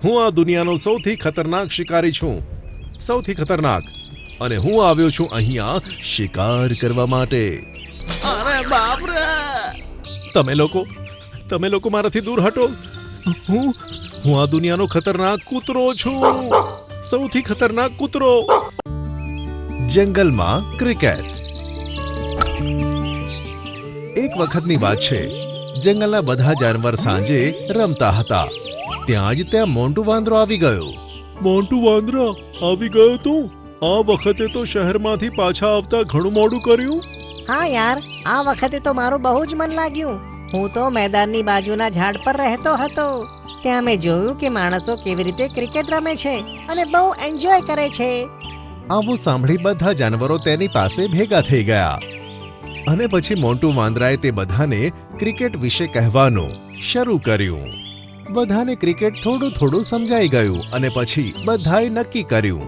હું આ દુનિયાનો સૌથી ખતરનાક શિકારી છું, સૌથી ખતરનાક. અને હું આવ્યો છું અહીંયા શિકાર કરવા માટે. અરે બાપ રે! તમે લોકો મારાથી દૂર હટો. હું આ દુનિયાનો ખતરનાક કૂતરો છું, સૌથી ખતરનાક કૂતરો. જંગલમાં ક્રિકેટ. એક વખતની વાત છે. જંગલના બધા જાનવર સાંજે રમતા હતા. ત્યાં મોન્ટુ વાંદરો આવી ગયો. મોન્ટુ વાંદરા આવી ગયો તું? આ વખતે તો શહેરમાંથી પાછા આવતા ઘણું મોડું કર્યું. હા યાર, આ વખતે તો મારું બહુ જ મન લાગ્યું. હું તો મેદાનની બાજુના ઝાડ પર રહેતો હતો. ત્યાં મેં જોયું કે માણસો કેવી રીતે ક્રિકેટ રમે છે અને બહુ એન્જોય કરે છે. આવું સાંભળી બધા જાનવરો તેની પાસે ભેગા થઈ ગયા. અને પછી મોન્ટુ વાંદરાએ તે બધાને ક્રિકેટ વિશે કહેવાનું શરૂ કર્યું. બધાને ક્રિકેટ થોડું સમજાઈ ગયું અને પછી બધાએ નક્કી કર્યું,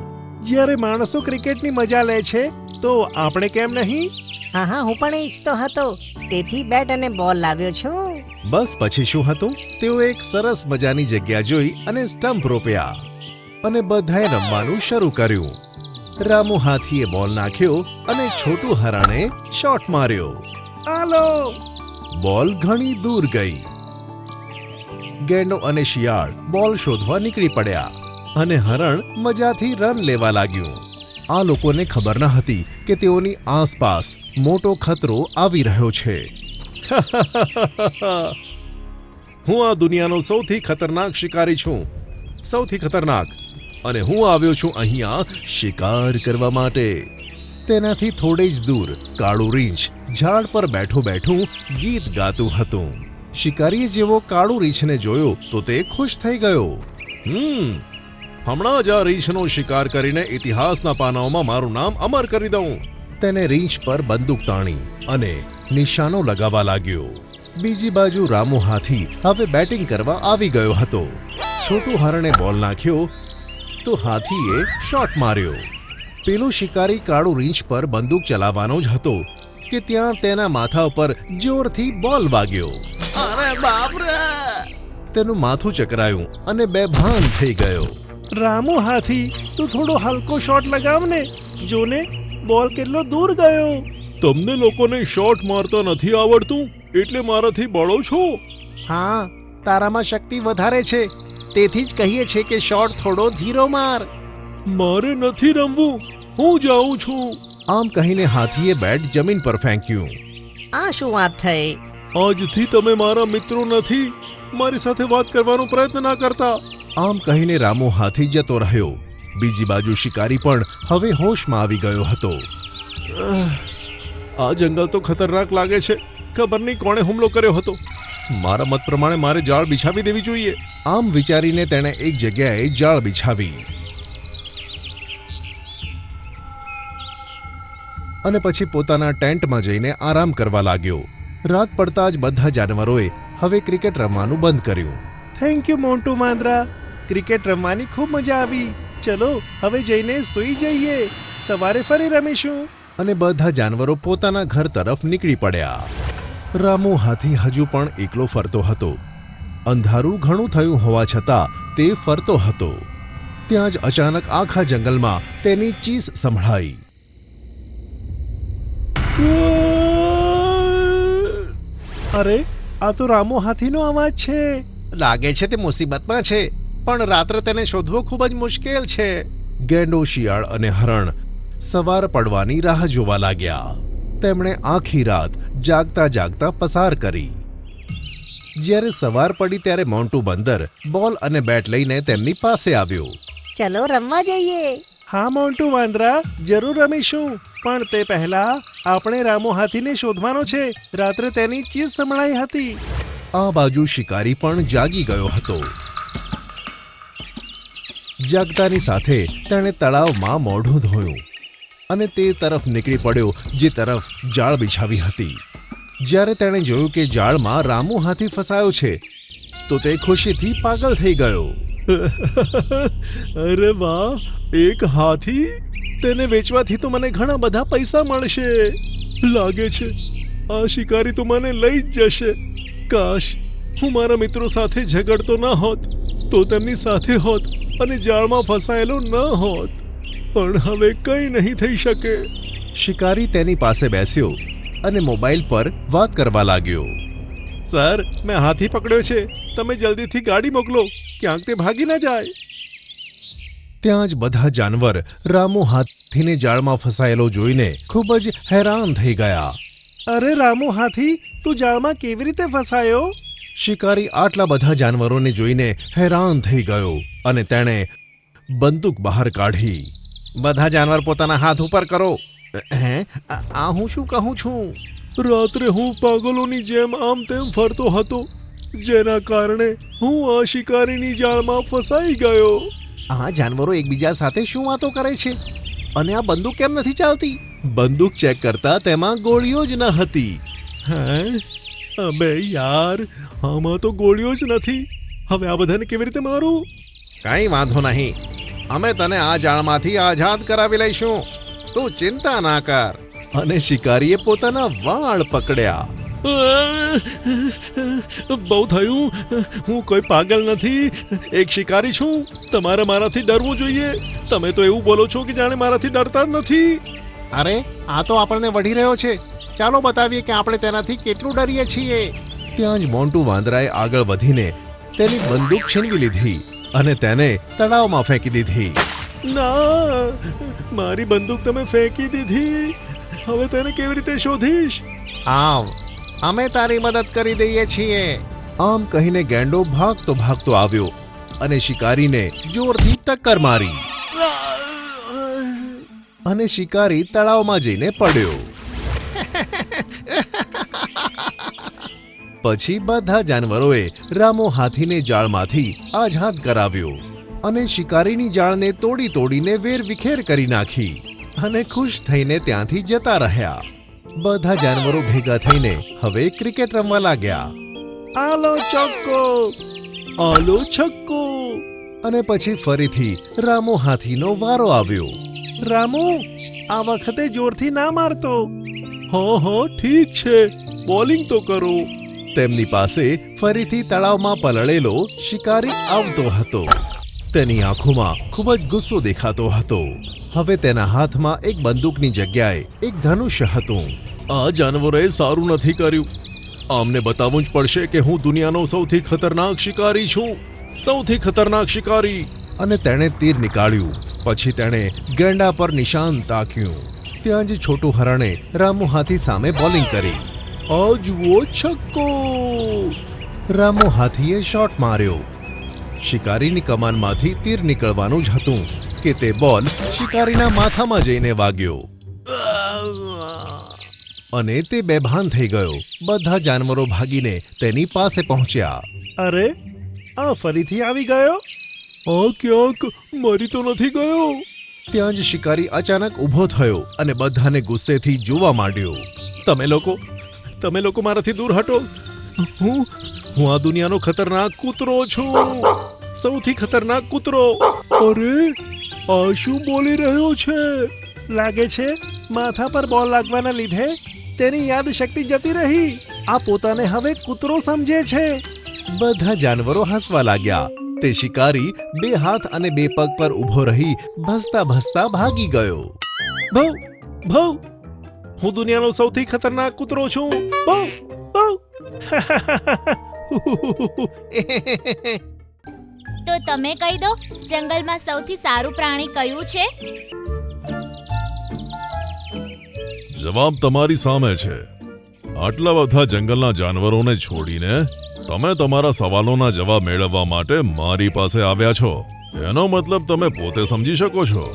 જ્યારે માણસો ક્રિકેટની મજા લે છે તો આપણે કેમ નહીં? હા, હું પણ ઈચ્છતો હતો. તેથી બેટ અને બોલ લાવ્યો છું. બસ પછી શું હતું? તેઓ એક સરસ મજાની જગ્યા જોઈ અને સ્ટમ્પ રોપ્યા અને બધાએ રમવાનું શરૂ કર્યું. રામુ હાથીએ બોલ નાખ્યો અને છોટું હરણે શોટ માર્યો. આલો! બોલ ઘણી દૂર ગઈ. ગેંડો અને શિયાળ બોલ શોધવા નીકળી પડ્યા અને હરણ મજાથી રન લેવા લાગ્યું. આ લોકોને ખબર ન હતી કે તેઓની આસપાસ મોટો ખતરો આવી રહ્યો છે. હું આ દુનિયાનો સૌથી ખતરનાક શિકારી છું, સૌથી ખતરનાક. અને હું આવ્યો છું અહીંયા શિકાર કરવા માટે. તેનાથી થોડે જ દૂર કાળું રીંછ ઝાડ પર બેઠું ગીત ગાતું હતું. શિકારીએ જેવો કાળું રીંછને જોયો તો તે ખુશ થઈ ગયો. હમણાં જ આ રીંછનો શિકાર કરીને ઇતિહાસના પાનાઓમાં મારું નામ અમર કરી દઉં. તેને રીંછ પર બંદૂક તાણી અને નિશાનો લગાવવા લાગ્યો. બીજી બાજુ રામુ હાથી હવે બેટિંગ કરવા આવી ગયો હતો. છોટું હરણે બોલ નાખ્યો તો હાથીએ શોટ માર્યો. પેલો શિકારી કાળું રીંછ પર બંદૂક ચલાવવાનો જ હતો કે ત્યાં તેના માથા ઉપર જોરથી બોલ વાગ્યો. અરે બાપ રે! તેનું માથું ચકરાયું અને બેભાન થઈ ગયો. રામુ હાથી, તું થોડો હલકો શોટ લગાવ ને. જોને બોલ કેટલો દૂર ગયો. તમને લોકોને શોટ મારતા નથી આવડતું એટલે મારાથી બળો છો? હા, તારામાં શક્તિ વધારે છે, તેથી જ કહીએ છે કે શોટ થોડો ધીરો માર. મારે નથી રમવું, હું જાઉં છું. આમ કહીને હાથીએ બેટ જમીન પર ફેંક્યું. આ શું વાત થઈ? આજથી તમે મારા મિત્રો નથી. મારી સાથે વાત કરવાનો પ્રયત્ન ના કરતા. આમ કહીને રામુ હાથી જતો રહ્યો. બીજી બાજુ શિકારી પણ હવે હોશમાં આવી ગયો હતો. આ જંગલ તો ખતરનાક લાગે છે. ખબર નહીં કોણે હુમલો કર્યો હતો. મારા મત પ્રમાણે મારે જાળ બિછાવી દેવી જોઈએ. આમ વિચારીને તેણે એક જગ્યાએ જાળ બિછાવી અને પછી પોતાના ટેન્ટમાં જઈને આરામ કરવા લાગ્યો. રાત પડતા જ બધા જાનવરોએ હવે ક્રિકેટ રમવાનું બંધ કર્યું. થેન્ક યુ મોન્ટુ વાંદરા, ક્રિકેટ રમવાની ખૂબ મજા આવી. ચલો હવે જઈને સૂઈ જઈએ, સવારે ફરી રમીશું. અને બધા જાનવરો પોતાના ઘર તરફ નીકળી પડ્યા. રામુ હાથી હજુ પણ એકલો ફરતો હતો. અંધારું ઘણું થયું હોવા છતાં તે ફરતો હતો. ત્યાં જ અચાનક આખા જંગલમાં તેની ચીસ સંભળાઈ. અરે, આ તો રામુ હાથીનો અવાજ છે. લાગે છે તે મુસીબતમાં છે, પણ રાત્રે તેને શોધવો ખૂબ જ મુશ્કેલ છે. ગેંડો, શિયાળ અને હરણ સવાર પડવાની રાહ જોવા લાગ્યા. તેમણે આખી રાત જાગતા પસાર કરી. જ્યારે સવાર પડી ત્યારે મોન્ટુ બંદર બોલ અને બેટ લઈને તેમની પાસે આવ્યો. ચલો રમવા જઈએ. હા મોન્ટુ વાંદરા, જરૂર રમીશું, પણ તે પહેલા આપણે રામુ હાથીને શોધવાનો છે. રાત્રે તેની ચીસ સંભળાઈ હતી. આ બાજુ શિકારી પણ જાગી ગયો હતો. જાગતાની સાથે તેણે તળાવમાં મોઢું ધોયું અને તે તરફ નીકળી પડ્યો જે તરફ જાળ બિછાવી હતી. જ્યારે તેણે જોયું કે જાળમાં રામુ હાથી ફસાયો છે તો તે ખુશીથી પાગલ થઈ ગયો. અરે વાહ, એક હાથી! તેને વેચવાથી તો મને ઘણા બધા પૈસા મળશે. લાગે છે આ શિકારી તો મને લઈ જ જશે. કાશ હું મારા મિત્રો સાથે ઝઘડતો ન હોત તો તેમની સાથે હોત અને જાળમાં ફસાયેલો ન હોત. પણ હવે કંઈ નહીં થઈ શકે. શિકારી તેની પાસે બેસ્યો અને મોબાઈલ પર વાત કરવા લાગ્યો. સર, મેં હાથી પકડ્યો છે. તમે જલ્દીથી ગાડી મોકલો, ક્યાંક તે ભાગી ના જાય. ત્યાં જ બધા જાનવર રામુ હાથીને જાળમાં ફસાયેલો જોઈને ખૂબ જ હેરાન થઈ ગયા. અરે રામુ હાથી, તું જાળમાં કેવી રીતે ફસાયો? શિકારી આટલા બધા જાનવરોને જોઈને હેરાન થઈ ગયો અને તેણે બંદૂક બહાર કાઢી. બધા જાનવર પોતાના હાથ ઉપર કરો. હે, આ હું શું કહું છું? રાત્રે હું પાગલોની જેમ આમ તેમ ફરતો હતો, જેના કારણે હું આ શિકારીની જાળમાં ફસાઈ ગયો. આ જાનવરો એકબીજા સાથે શું વાતો કરે છે અને આ બંદૂક કેમ નથી ચાલતી? બંદૂક ચેક કરતા તેમાં ગોળીઓ જ ન હતી. હે, અબે યાર, આમાં તો ગોળીઓ જ નથી. હવે આ બધાને કેવી રીતે મારું? કંઈ વાંધો નહીં, અમે તને આ જાળમાંથી આઝાદ કરાવી લઈશું. તું ચિંતા ના કર. અને શિકારીએ પોતાના વાળ પકડ્યા. બહુ થયું. હું કોઈ પાગલ નથી, એક શિકારી છું. તમારે મારાથી ડરવું જોઈએ. તમે તો એવું બોલો છો કે જાણે મારાથી ડરતા જ નથી. અરે, આ તો આપણને વઢી રહ્યો છે. ચાલો બતાવીએ કે આપણે તેનાથી કેટલું ડરીએ છીએ. ત્યાં જ મોન્ટુ વાંદરાએ આગળ વધીને તેની બંદૂક છીનવી લીધી અને તેને તળાવમાં ફેંકી દીધી. ના, મારી બંદૂક તમે ફેંકી દીધી. હવે તેને કેવી રીતે શોધીશ? આવ, અમે તારી મદદ કરી દઈએ છીએ. આમ કહીને ગેંડો ભાગતો ભાગતો આવ્યો અને શિકારીને જોરથી ટક્કર મારી અને શિકારી તળાવમાં જઈને પડ્યો. પછી બધા જાનવરોએ રામુ હાથીને જાળમાંથી આઝાદ કરાવ્યો અને શિકારીની જાળને તોડી તોડીને વેરવિખેર કરી નાખી અને ખુશ થઈને ત્યાંથી જતા રહ્યા. બધા જાનવરો ભેગા થઈને હવે ક્રિકેટ રમવા લાગ્યા. આલો ચોક્કો, આલો છક્કો. અને પછી ફરીથી રામુ હાથીનો વારો આવ્યો. રામુ, આ વખતે જોરથી ના મારતો. હા હા, ઠીક છે, બોલિંગ તો કરો. તેમની પાસે ફરીથી તળાવમાં પલળેલો શિકારી આવતો હતો. તેની આંખોમાં ખૂબ જ ગુસ્સો દેખાતો હતો. હવે તેના હાથમાં એક બંદૂકની જગ્યાએ એક ધનુષ્ય હતું. આ જાનવરોએ સારું નથી કર્યું. આમને બતાવવું જ પડશે કે હું દુનિયાનો સૌથી ખતરનાક શિકારી છું. સૌથી ખતરનાક શિકારી. અને તેણે તીર નીકાળ્યું. પછી તેણે ગેંડા પર નિશાન તાક્યું. ત્યાં જ છોટું હરણે રામુ હાથી સામે બોલિંગ કરી. આ જુઓ છક્કો. રામુ હાથીએ શોટ માર્યો. શિકારીની કમાનમાંથી તીર નીકળવાનું જ હતું કે તે બોલ શિકારીના માથામાં જઈને વાગ્યો અને તે બેભાન થઈ ગયો. બધા જાનવરો ભાગીને તેની પાસે પહોંચ્યા. અરે, આ ફરીથી આવી ગયો. આ ક્યાંક મરી તો નથી ગયો? ત્યાં જ શિકારી અચાનક ઊભો થયો અને બધાને ગુસ્સેથી જોવા માંડ્યો. તમે લોકો મારાથી દૂર હટો. હું આ દુનિયાનો ખતરનાક કૂતરો છું. સૌથી ખતરનાક કૂતરો. અરે, આ શું બોલી રહ્યો છે? લાગે છે માથા પર બોલ લાગવાના લીધે તેની યાદ શક્તિ જતી રહી. આ પોતાને હવે કૂતરો સમજે છે. બધા જાનવરો હસવા લાગ્યા. તે શિકારી બે હાથ અને બે પગ પર ઊભો રહી ભસતા ભસતા ભાગી ગયો. ભૌ ભૌ, હું દુનિયાનો સૌથી ખતરનાક કૂતરો છું. ભૌ ભૌ. તો તમે કહી દો, જંગલમાં સૌથી સારું પ્રાણી કયું છે? જવાબ તમારી સામે છે. આટલા બધા જંગલના જાનવરોને છોડીને તમે તમારા સવાલોના જવાબ મેળવવા માટે મારી પાસે આવ્યા છો. એનો મતલબ તમે પોતે સમજી શકો છો.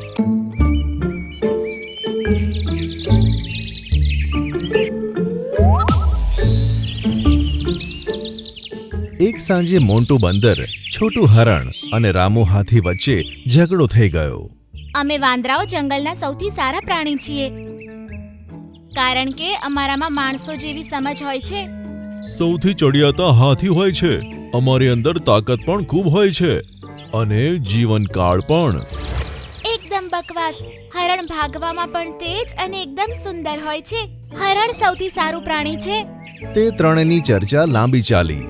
એક સાંજે મોન્ટુ બંદર, છોટું હરણ અને રામુ હાથી વચ્ચે ઝઘડો થઈ ગયો. અમે વાંદરાઓ જંગલના સૌથી સારા પ્રાણી છીએ, કારણ કે અમારામાં માણસો જેવી સમજ હોય છે. સૌથી ચડિયાતા હાથી હોય છે. અમારી અંદર તાકાત પણ ખૂબ હોય છે અને જીવનકાળ પણ. એકદમ બકવાસ. હરણ ભાગવામાં પણ તેજ અને એકદમ સુંદર હોય છે. હરણ સૌથી સારું પ્રાણી છે. તે ત્રણની ચર્ચા લાંબી ચાલી.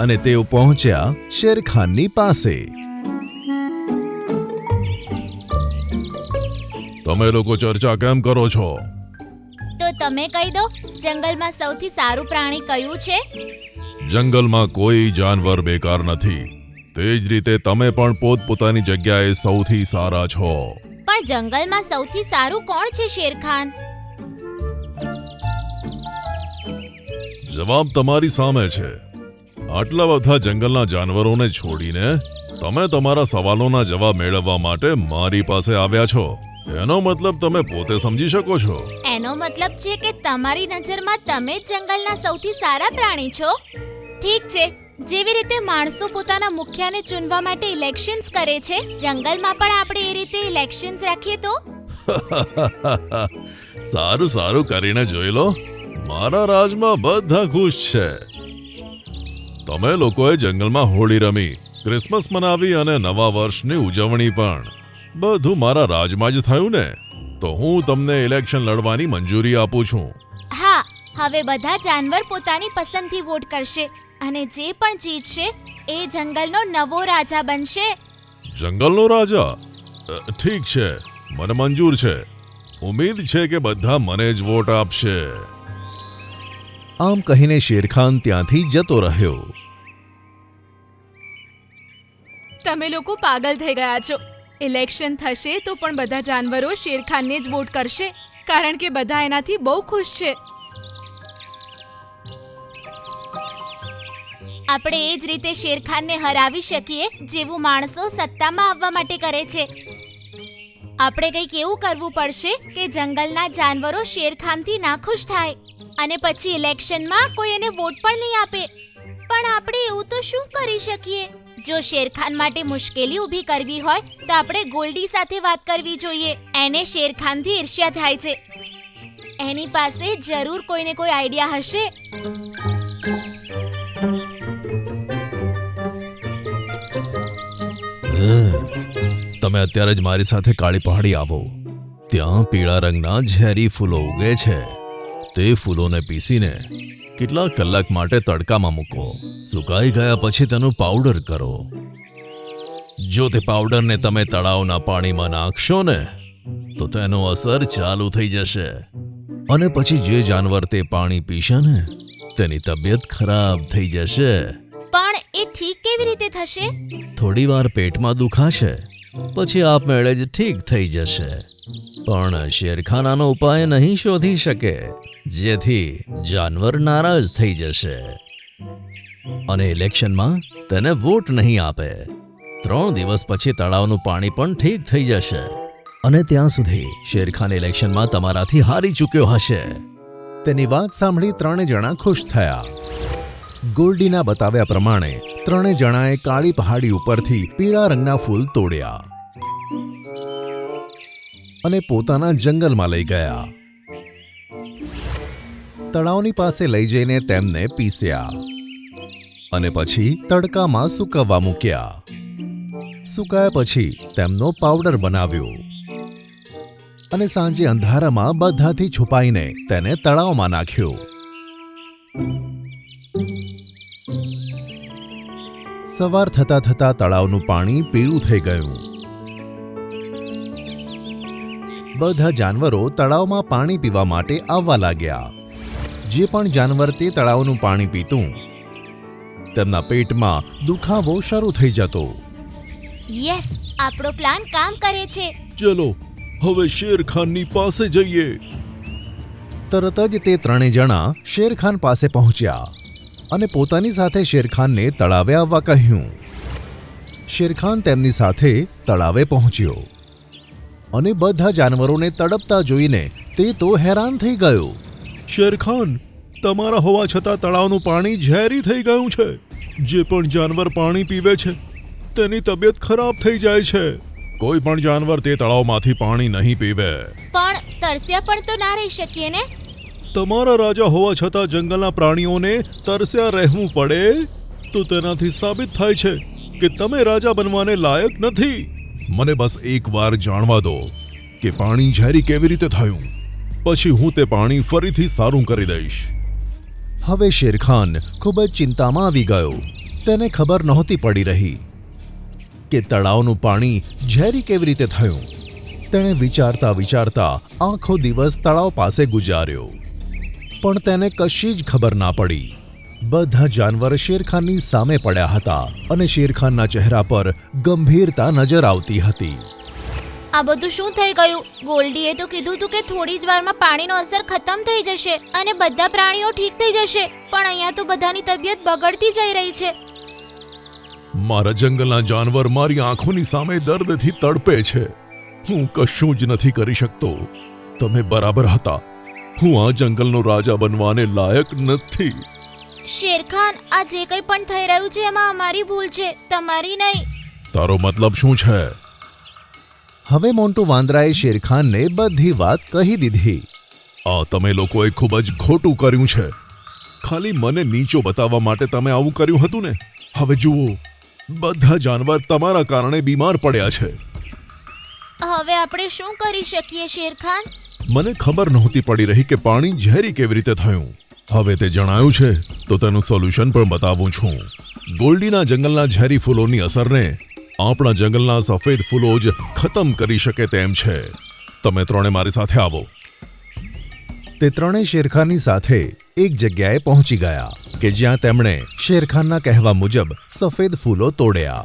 અને તેઓ પહોંચ્યા શેરખાનની પાસે. તમે લોકો ચર્ચા કેમ કરો છો? તો તમે કહી દો, જંગલમાં સૌથી સારું પ્રાણી કયું છે? જંગલમાં કોઈ જાનવર બેકાર નથી. તે જ રીતે તમે પણ પોતપોતાની જગ્યાએ સૌથી સારા છો. પણ જંગલમાં સૌથી સારું કોણ છે, શેરખાન? જવાબ તમારી સામે છે. આટલા બધા જંગલના જાનવરોને છોડીને તમે તમારા સવાલોના જવાબ મેળવવા માટે મારી પાસે આવ્યા છો. એનો મતલબ તમે પોતે સમજી શકો છો. એનો મતલબ છે કે તમારી નજરમાં તમે જ જંગલના સૌથી સારા પ્રાણી છો. ઠીક છે, જેવી રીતે માણસો પોતાના મુખિયાને ચૂનવા માટે ઇલેક્શન્સ કરે છે, જંગલમાં પણ આપણે એ રીતે ઇલેક્શન્સ રાખીએ તો? સારું સારું કરીને જોઈ લો. મારા રાજમાં બધા ખુશ છે. તમે લોકોએ જંગલમાં હોળી રમી, ક્રિસમસ મનાવી અને નવા વર્ષની ઉજવણી પણ. બધું મારા રાજમાં જ થયું ને. તો હું તમને ઇલેક્શન લડવાની મંજૂરી આપું છું. હા, હવે બધા જાનવર પોતાની પસંદથી વોટ કરશે અને જે પણ જીતશે એ જંગલનો નવો રાજા બનશે. જંગલનો રાજા? ઠીક છે, મને મંજૂર છે. ઉમ્મીદ છે કે બધા મને જ વોટ આપશે. આમ કહીને શેરખાન ત્યાંથી જતો રહ્યો. તમે લોકો પાગલ થઈ ગયા છો. ઇલેક્શન થશે તો પણ બધા જાનવરો શેરખાનને જ વોટ કરશે, કારણ કે બધા એનાથી બહુ ખુશ છે. આપણે એ જ રીતે શેરખાનને હરાવી શકીએ જેવું માણસો સત્તામાં આવવા માટે કરે છે. આપણે કંઈક એવું કરવું પડશે કે જંગલના જાનવરો શેરખાનથી નાખુશ થાય અને પછી ઇલેક્શનમાં કોઈ એને વોટ પણ નહીં આપે. પણ આપણે એવું તો શું કરી શકીએ? જો શેરખાન માટે મુશ્કેલી ઊભી કરવી હોય તો આપણે ગોલ્ડી સાથે વાત કરવી જોઈએ. એને શેરખાનથી ઈર્ષ્યા થાય છે. એની પાસે જરૂર કોઈને કોઈ આઈડિયા હશે. તમે અત્યારે જ મારી સાથે કાળી પહાડી આવો. ત્યાં પીળા રંગના ઝેરી ફૂલો ઉગે છે. તે ફૂલોને પીસીને કેટલાક કલાક માટે તડકામાં મૂકો. સુકાઈ ગયા પછી તેનું પાવડર કરો. જો તે પાવડરને તમે તળાવના પાણીમાં નાખશો ને તો તેનો અસર ચાલુ થઈ જશે અને પછી જે જાનવર તે પાણી પીશે ને તેની તબિયત ખરાબ થઈ જશે. પણ એ ઠીક કેવી રીતે થશે? થોડીવાર પેટમાં દુખાશે, પછી આપમેળે જ ઠીક થઈ જશે. પણ શેરખાન આનો ઉપાય નહીં શોધી શકે, જેથી જાનવર નારાજ થઈ જશે અને ઇલેક્શનમાં તેને વોટ નહીં આપે. 3 દિવસ પછી તળાવનું પાણી પણ ઠીક થઈ જશે અને ત્યાં સુધી શેરખાન ઇલેક્શનમાં તમારાથી હારી ચૂક્યો હશે. તેની વાત સાંભળી 3 જણા ખુશ થયા. ગોલ્ડીના બતાવ્યા પ્રમાણે 3 જણાએ કાળી પહાડી ઉપરથી પીળા રંગના ફૂલ તોડ્યા અને પોતાના જંગલમાં લઈ ગયા. તળાવની પાસે લઈ જઈને તેમને પીસ્યા અને પછી તડકામાં સૂકવવા મૂક્યા. સૂકાયા પછી તેમનો પાવડર બનાવ્યો અને સાંજે અંધારામાં બધાથી છુપાઈને તેને તળાવમાં નાખ્યો. સવાર થતા થતા તળાવનું પાણી પીળું થઈ ગયું. બધા જાનવરો તળાવમાં પાણી પીવા માટે આવવા લાગ્યા. જે પણ જાનવર તે તળાવનું પાણી પીતું તેમના પેટમાં દુખાવો શરૂ થઈ જતો. યસ, આપણો પ્લાન કામ કરે છે. ચલો હવે શેરખાનની પાસે જઈએ. તરત જ તે 3 જણા શેરખાન પાસે પહોંચ્યા અને પોતાની સાથે શેરખાનને તળાવે આવવા કહ્યું. શેરખાન તેમની સાથે તળાવે પહોંચ્યો અને બધા જાનવરોને તડપતા જોઈને તે તો હેરાન થઈ ગયો. શેરખાન, તમારા હોવા છતાં તળાવનું પાણી ઝેરી થઈ ગયું છે. જે પણ જાનવર પાણી પીવે છે તેની તબિયત ખરાબ થઈ જાય છે. કોઈ પણ જાનવર તે તળાવમાંથી પાણી નહીં પીવે. પણ તરસ્યા પણ તો ના રહી શકીએ ને? તમારા રાજા હોવા છતાં જંગલના પ્રાણીઓને તરસ્યા રહેવું પડે તો તેનાથી સાબિત થાય છે કે તમે રાજા બનવાને લાયક નથી. મને બસ એકવાર જાણવા દો કે પાણી ઝેરી કેવી રીતે થયું, પછી હું તે પાણી ફરીથી સારું કરી દઈશ. હવે શેરખાન ખૂબ જ ચિંતામાં આવી ગયો તેને ખબર નહોતી પડી રહી કે તળાવનું પાણી ઝેરી કેવી રીતે થયું. તેણે વિચારતા વિચારતા આખો દિવસ તળાવ પાસે ગુજાર્યો, પણ તેને કશી જ ખબર ના પડી. બધા જાનવર શેરખાનની સામે પડ્યા હતા અને શેરખાનના ચહેરા પર ગંભીરતા નજર આવતી હતી. આ બધું શું થઈ ગયું? ગોલ્ડીએ તો કીધું હતું કે થોડી જ વારમાં પાણીનો અસર ખતમ થઈ જશે અને બધા પ્રાણીઓ ઠીક થઈ જશે, પણ અહીંયા તો બધાની તબિયત બગડતી જઈ રહી છે. મારા જંગલના જાનવર મારી આંખોની સામે દર્દથી તડપે છે. હું કશું જ નથી કરી શકતો. તમે બરાબર હતા. હું આ જંગલનો રાજા બનવાને લાયક નથી. શેરખાન, આ જે કંઈ પણ થઈ રહ્યું છે એમાં અમારી ભૂલ છે, તમારી નહીં. તારો મતલબ શું છે? હવે મોન્ટુ વાંદરાએ શેરખાનને બધી વાત કહી દીધી. આ તમે લોકોએ ખૂબ જ ખોટું કર્યું છે. ખાલી મને નીચો બતાવવા માટે તમે આવું કર્યું હતું ને. હવે જુઓ, બધા જાનવર તમારા કારણે બીમાર પડ્યા છે. હવે આપણે શું કરી શકીએ શેરખાન? મને ખબર નહોતી પડી રહી કે પાણી ઝેરી કેવી રીતે થયું. હવે તે જણાયું છે તો તેનું સોલ્યુશન પણ બતાવું છું. ગોલ્ડીના જંગલના ઝેરી ફૂલોની અસરને આપણા જંગલના સફેદ ફૂલો જ ખતમ કરી શકે તેમ છે. તમે ત્રણે મારી સાથે આવો. તે ત્રણેય શેરખાનની સાથે એક જગ્યાએ પહોંચી ગયા કે જ્યાં તેમણે શેરખાનના કહેવા મુજબ સફેદ ફૂલો તોડ્યા.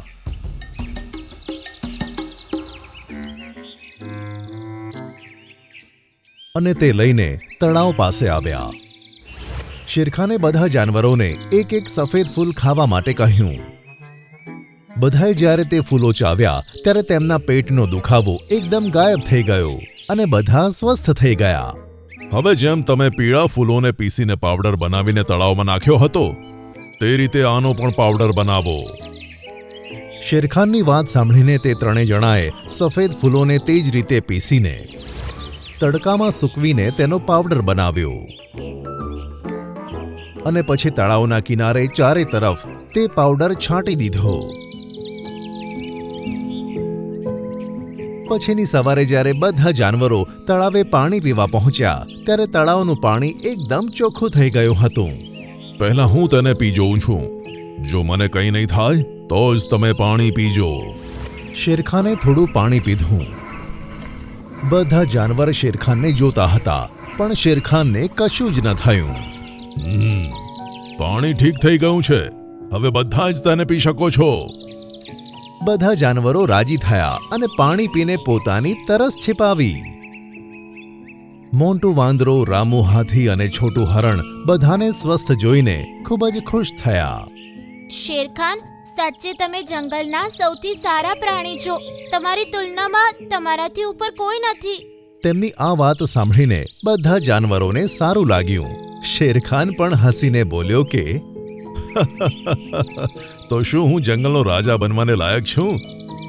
અને તે લઈને તળાવ પાસે આવ્યા. શેરખાને બધા જાનવરોને એક એક સફેદ ફૂલ ખાવા માટે કહ્યું. બધાએ જ્યારે તે ફૂલો ચાવ્યા ત્યારે તેમના પેટનો દુખાવો એકદમ ગાયબ થઈ ગયો અને બધા સ્વસ્થ થઈ ગયા. હવે જેમ તમે પીળા ફૂલોને પીસીને પાવડર બનાવીને તળાવમાં નાખ્યો હતો, તે રીતે આનો પણ પાવડર બનાવો. શેરખાનની વાત સાંભળીને તે ત્રણેય જણાએ સફેદ ફૂલોને તે જ રીતે પીસીને તડકામાં સૂકવીને તેનો પાવડર બનાવ્યો અને પછી તળાવના કિનારે ચારે તરફ તે પાવડર છાંટી દીધો. પછીની સવારે જ્યારે બધા જાનવરો તળાવે પાણી પીવા પહોંચ્યા ત્યારે તળાવનું પાણી એકદમ ચોખ્ખું થઈ ગયું હતું. પહેલા હું તેને પી જોઉં છું. જો મને કંઈ નહીં થાય તો જ તમે પાણી પીજો. શેરખાને થોડું પાણી પીધું. બધા જાનવર શેરખાનને જોતા હતા, પણ શેરખાનને કશું જ ન થયું. પાણી ઠીક થઈ ગયું છે. હવે બધા જ તેને પી શકો છો. બધા જાનવરો રાજી થયા અને પાણી પીને પોતાની તરસ छिपाવી. મોન્ટુ વાંદરો, રામુ હાથી અને છોટું હરણ બધાને સ્વસ્થ જોઈને ખૂબ જ ખુશ થયા. શેરખાન, સાચે તમે જંગલના સૌથી સારા પ્રાણી છો. તમારી તુલનામાં તમારાથી ઉપર કોઈ નથી. તેમની આ વાત સાંભળીને બધા જાનવરોને સારું લાગ્યું. શેરખાન પણ હસીને બોલ્યો કે તો શું હું જંગલનો રાજા બનવાને લાયક છું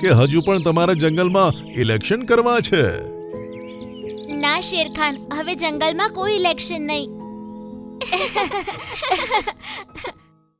કે હજુ પણ તમારા જંગલમાં ઇલેક્શન કરવા છે? ના શેરખાન, હવે જંગલમાં કોઈ ઇલેક્શન નહીં.